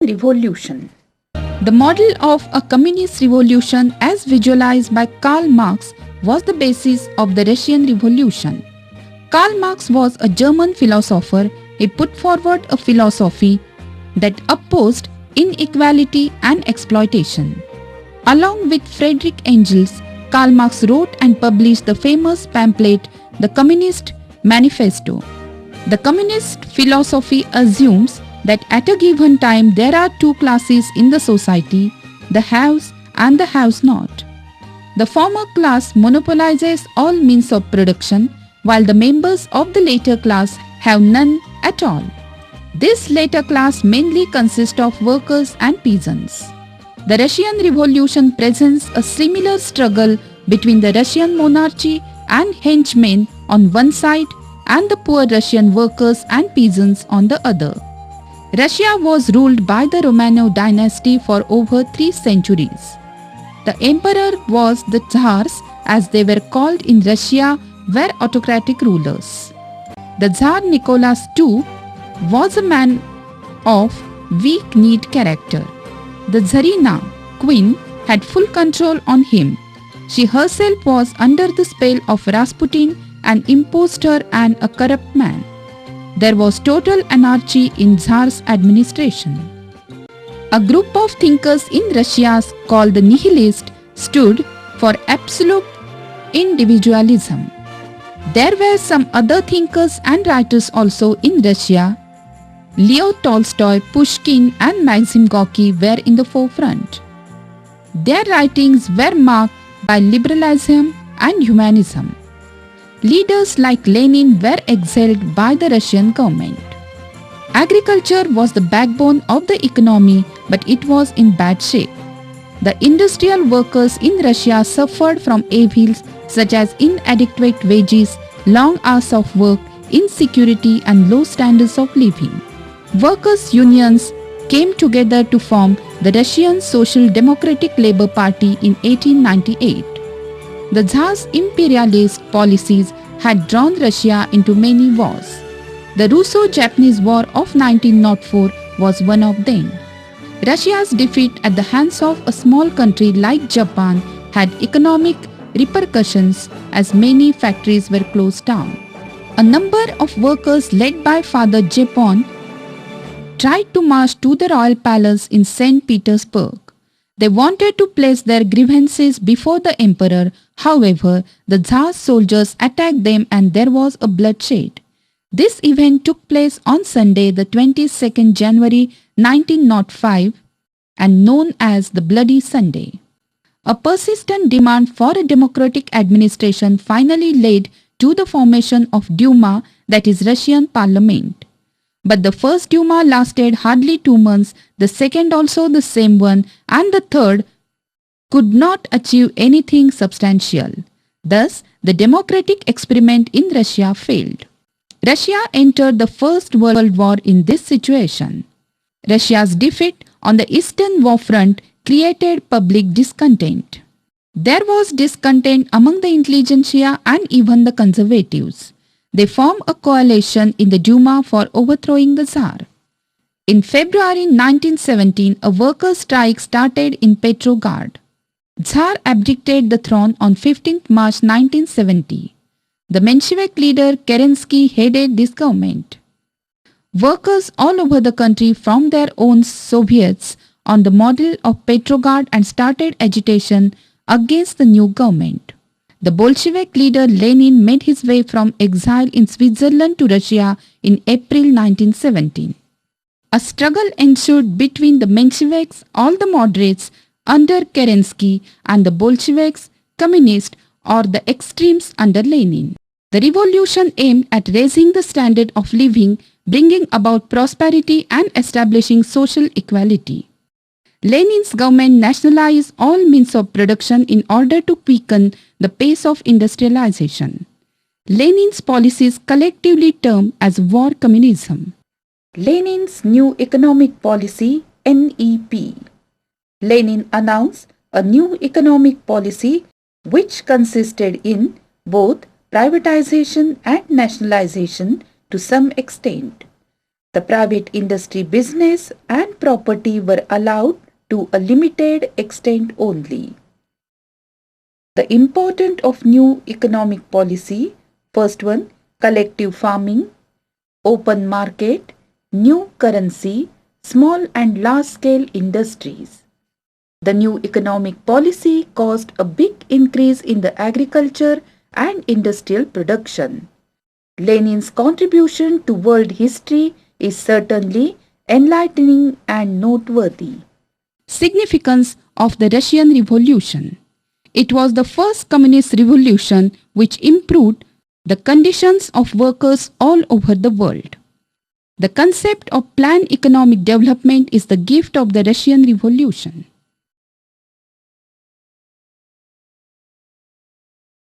revolution. The model of a communist revolution as visualized by Karl Marx was the basis of the Russian Revolution. Karl Marx was a German philosopher. He put forward a philosophy that opposed inequality and exploitation. Along with Friedrich Engels, Karl Marx wrote and published the famous pamphlet, The Communist Manifesto. The communist philosophy assumes that at a given time there are two classes in the society, the haves and the have-not. The former class monopolizes all means of production, while the members of the latter class have none at all. This latter class mainly consists of workers and peasants. The Russian Revolution presents a similar struggle between the Russian monarchy and henchmen on one side and the poor Russian workers and peasants on the other. Russia was ruled by the Romanov dynasty for over 3 centuries. The emperor was the Tsars, as they were called in Russia, were autocratic rulers. The Tsar Nicholas II was a man of weak-kneed character. The Tsarina, queen, had full control on him. She herself was under the spell of Rasputin and imposed her and a corrupt man. There was total anarchy in Tsar's administration. A group of thinkers in Russia called the Nihilists stood for absolute individualism. There were some other thinkers and writers also in Russia. Leo Tolstoy, Pushkin and Maxim Gorky were in the forefront. Their writings were marked by liberalism and humanism. Leaders like Lenin were exiled by the Russian government. Agriculture was the backbone of the economy, but it was in bad shape. The industrial workers in Russia suffered from evils such as inadequate wages, long hours of work, insecurity and low standards of living. Workers' unions came together to form the Russian Social Democratic Labour Party in 1898. The Tsar's imperialist policies had drawn Russia into many wars. The Russo-Japanese War of 1904 was one of them. Russia's defeat at the hands of a small country like Japan had economic repercussions as many factories were closed down. A number of workers led by Father Japon tried to march to the royal palace in St. Petersburg. They wanted to place their grievances before the emperor. However, the Tsar's soldiers attacked them and there was a bloodshed. This event took place on Sunday, the 22nd January 1905 and known as the Bloody Sunday. A persistent demand for a democratic administration finally led to the formation of Duma, that is Russian Parliament. But the first Duma lasted hardly 2 months, the second also the same one, and the third could not achieve anything substantial. Thus, the democratic experiment in Russia failed. Russia entered the First World War in this situation. Russia's defeat on the Eastern War front created public discontent. There was discontent among the intelligentsia and even the conservatives. They formed a coalition in the Duma for overthrowing the Tsar. In February 1917, a workers' strike started in Petrograd. Tsar abdicated the throne on 15th March 1970. The Menshevik leader Kerensky headed this government. Workers all over the country formed their own Soviets on the model of Petrograd and started agitation against the new government. The Bolshevik leader Lenin made his way from exile in Switzerland to Russia in April 1917. A struggle ensued between the Mensheviks, all the moderates under Kerensky, and the Bolsheviks, communists, or the extremes under Lenin. The revolution aimed at raising the standard of living, bringing about prosperity and establishing social equality. Lenin's government nationalized all means of production in order to quicken the pace of industrialization. Lenin's policies collectively termed as war communism. Lenin's new economic policy, NEP. Lenin announced a new economic policy which consisted in both privatization and nationalization to some extent. The private industry business and property were allowed to a limited extent only. The importance of new economic policy. First one, collective farming, open market, new currency, small and large scale industries. The new economic policy caused a big increase in the agriculture and industrial production. Lenin's contribution to world history is certainly enlightening and noteworthy. Significance of the Russian Revolution. It was the first communist revolution which improved the conditions of workers all over the world. The concept of planned economic development is the gift of the Russian Revolution.